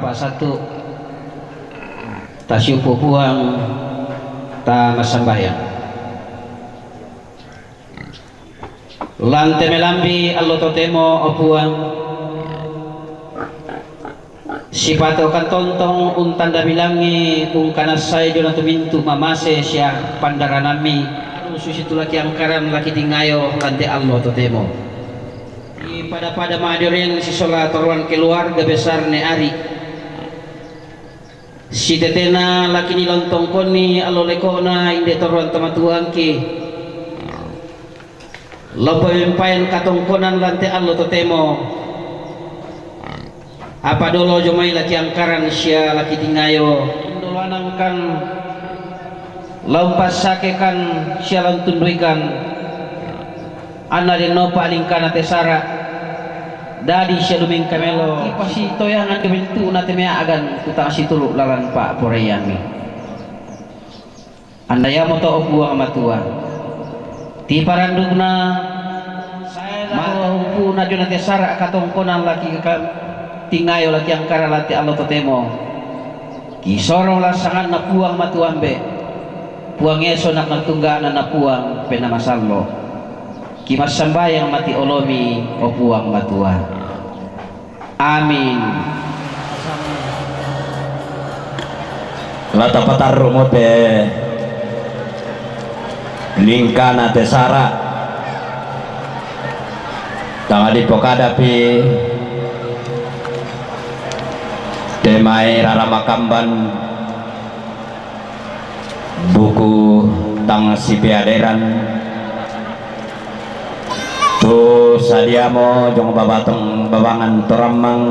apa satu tasyupu puang ta masambayang lante melambi allo totemo opuang sipato kan tontong untanda bilangi kung kanasay do na tumintu mamase siya pandaranami susitu laki angkaran laki tingayo lante allo totemo pada mahadirin si sholat toruan keluarga besar ne ari si tetena laki ni lontong koni allo lekona inde toruan tamatuang ki lopo mempayan katongkonan lante allo totemo apa dolo jomai laki angkaran siya laki tingayo indolanang kan lompas sakekan siya lantunduikan ana deno paling kana tesara dadi siya luming kamelo pasi toyangan kebentu na temea agan tuta situlu lalan pak poreyami andaya mo to opuang matua ti parandugna saya mau na jona tesara katongkonan laki tingayo laki angkara lati allo totemo kisoro lasangan na puang matuambe puang eso nak natungganan na puang pena masallo kimas sambayang mati olomi o puang matua amin lata patarro mo te lingkana te sara tangadi pokadapi temai raramakamban buku tang sipiaderan tu sadiamo jong babatong babangan toramang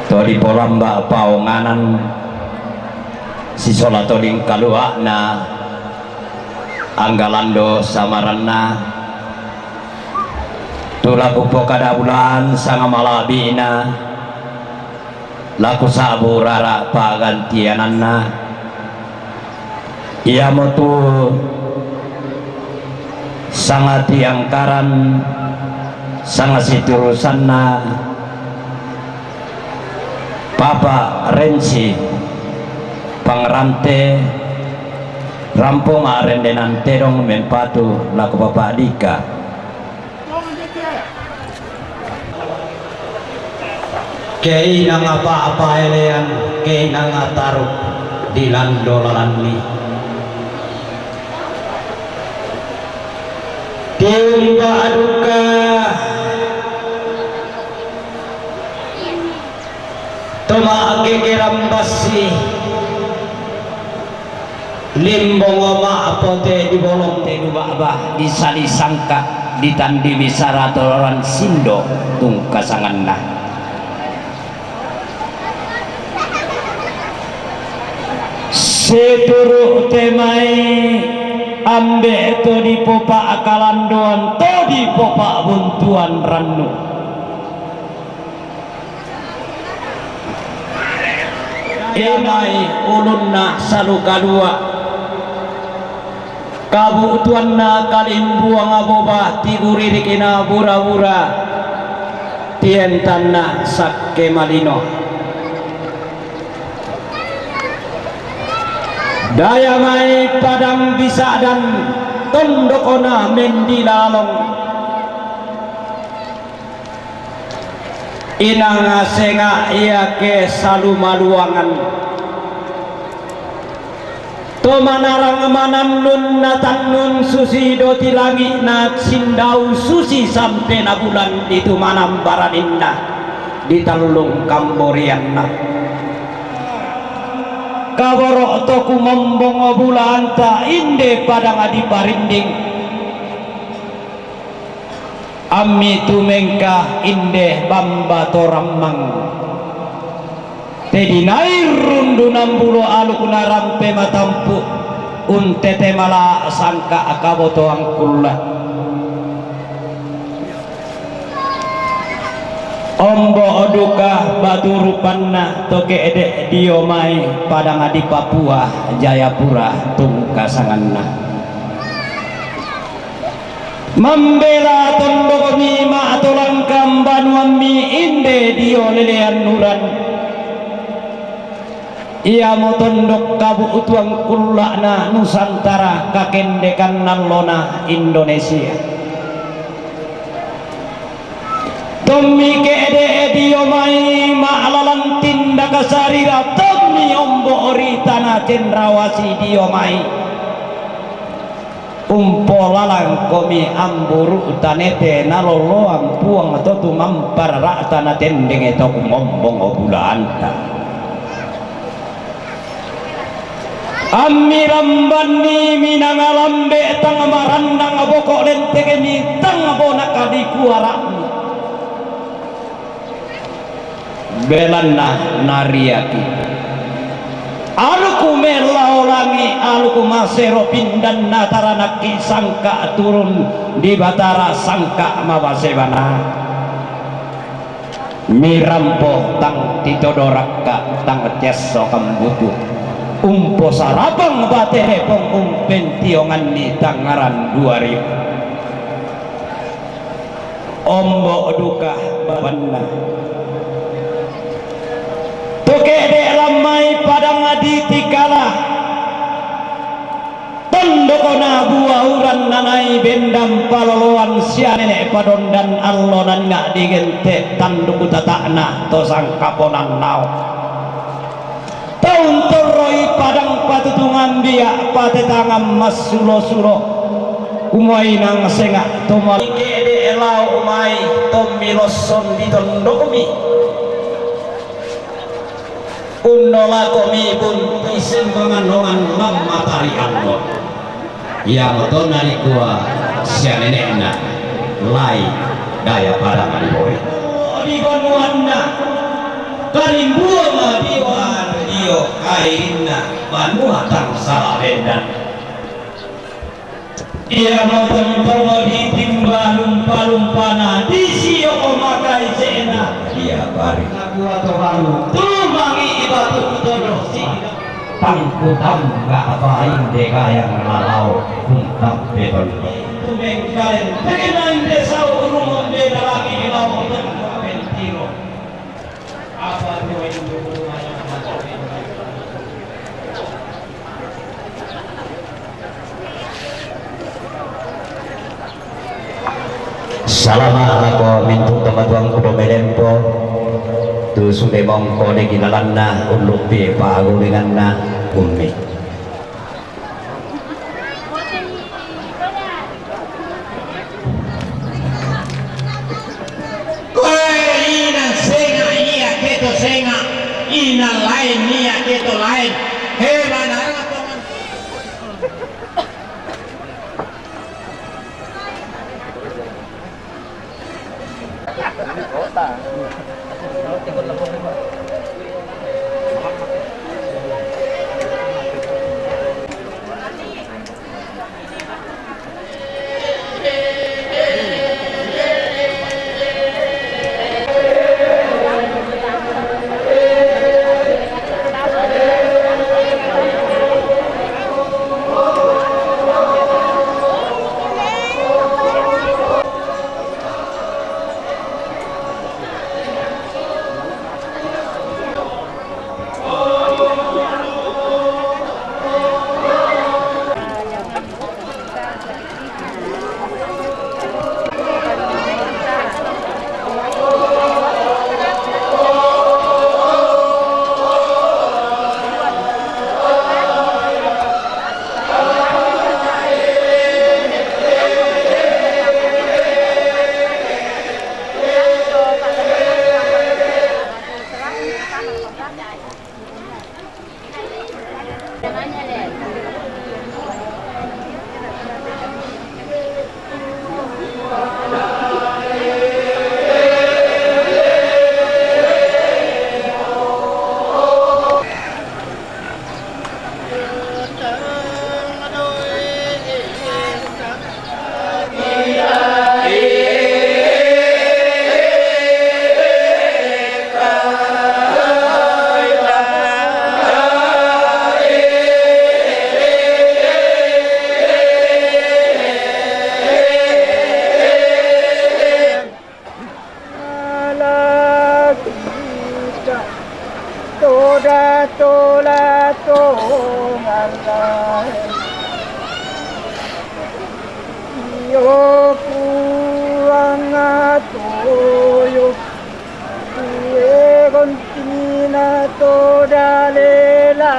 to di polamba paonganan si solatoding kalua na anggalando samaranna tu laku pokada bulan sanga malabina laku sabu rara pagantiananna ia motu sangat diangkaran sangat siturusanna Papa Rensi pangrante rampung arendenan terong menpatu laku Bapak Dika keinang apa-apa elean keinang taruh di landolalanli timba duka toma kekerambasi limbong oma apote di bolong te dubaba disali sangka ditandi bisara toloran sindo tungkasanganna seturu temai ambe to di popa akalandoan to di popa buntuan rannu enai ulunna saluka dua kabutuanna kalimbuang aboba tiguririk bura-bura tientanna sakke malino daya mai padang bisa dan tondokona mendilalong inang senga ia ke salu maluangan to manarang manannun natannun susi doti langi na sindau susi sampai na bulan itu manam baraninna di talung kamborianna kaborok toku membongo bulan ta inde padang adi parinding ami tumengkah inde bamba toramang tedi nair rundu 60 aluk narampe matampu untete mala sangka akaboto angkulla ombo duka batu rupanna toke edek diomai padang adi Papua Jayapura tungkasanganna membela tondok mi ma tolang kamban wami inde dio lelean nuran ia mo tondok kabu utuang kulakna Nusantara kakendekan nalona Indonesia Tommi kede dio mai ma'alalan tindak sarira tommi ombo ori tanah cendrawasi dio mai umpo lalang komi amburu tanete naloloang puang atau tu mampar tanah tendeng itu kumombong obulanta Amirambani minangalambe tang marandang bokok lentege mi tang bonaka di kuarami belanna nariaki aluku melaulangi aluku masero pindan nataranaki sangka turun di batara sangka mabasebana mirampo tang titodoraka tang ceso kambutu umpo sarabang batere pong umpen tiongan ni tangaran 2000 ombo duka babanna toke de lamai padang aditi kala tondokona buahuran nanai bendam paloloan sianene padondan allonan ngak digente tanduk tatakna tosang kaponan nau tahun teroi padang patutungan biak patetangam mas sulo-sulo umai nang sengak tomal ike elau umai tomiloson di tondokomi unola komi pun isim pengandongan lama tarianno yang tonari kuah sianenekna lai daya padang diboy di banuanna karimbuama diwan dio kainna banua tang salabendan ia nonton tongo di timbalum-palumpana di sio omakai sena ia bari aku atau lalu tumangi ibatu todo sina tangkutam gak apain deka yang lalau kuntam beton tumeng kalen tegenan desa urumon beda lagi ilau dan pentiro apa doa itu rumahnya Salama mintu tematuang kudo melempo tu sunde mongko de ginalanna uluk pi pagulinganna ummi koe ina senga iya keto senga ina lain iya keto lain hebat tola tongalai yo kuang atoyo ye kontina toda lela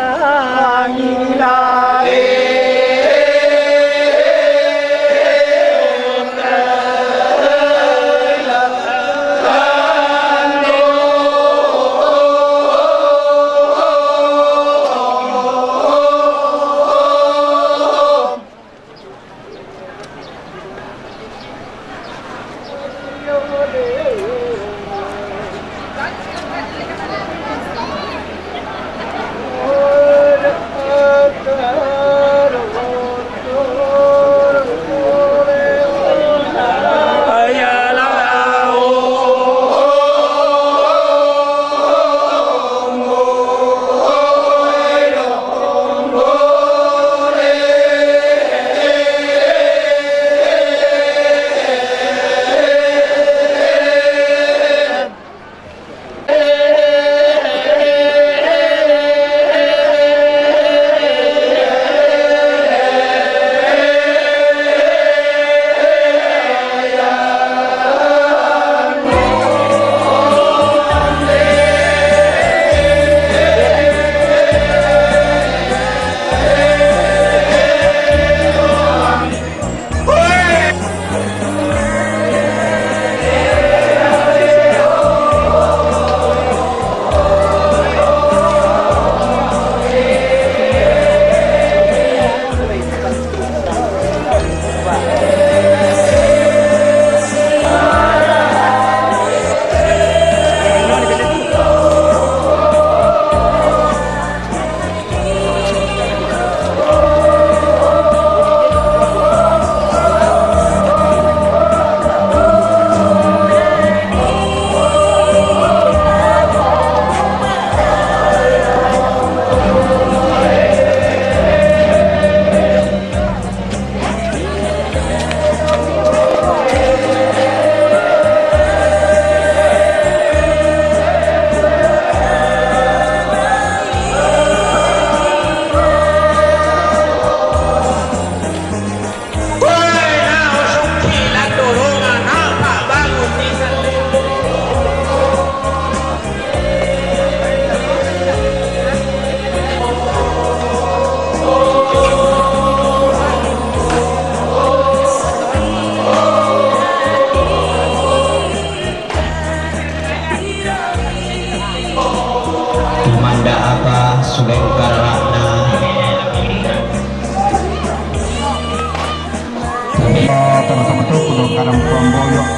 teman-teman tuh kudu kadang pemboyok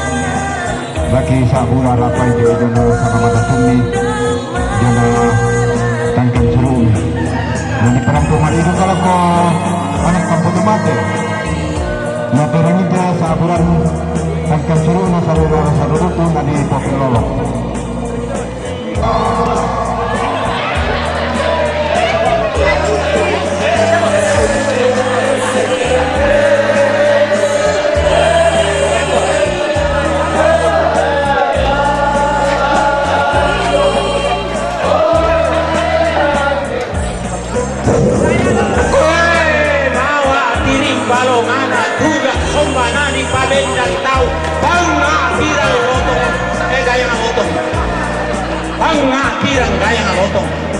bagi sabura rapai di jana sama mata sumni jana tangkan serumi dan di perampungan itu kalau ko anak kampung mati nah perang itu saburan tangkan seru na saruru tuh tadi popil lolok Palembang tahu pangakirang lotong gaya ng lotong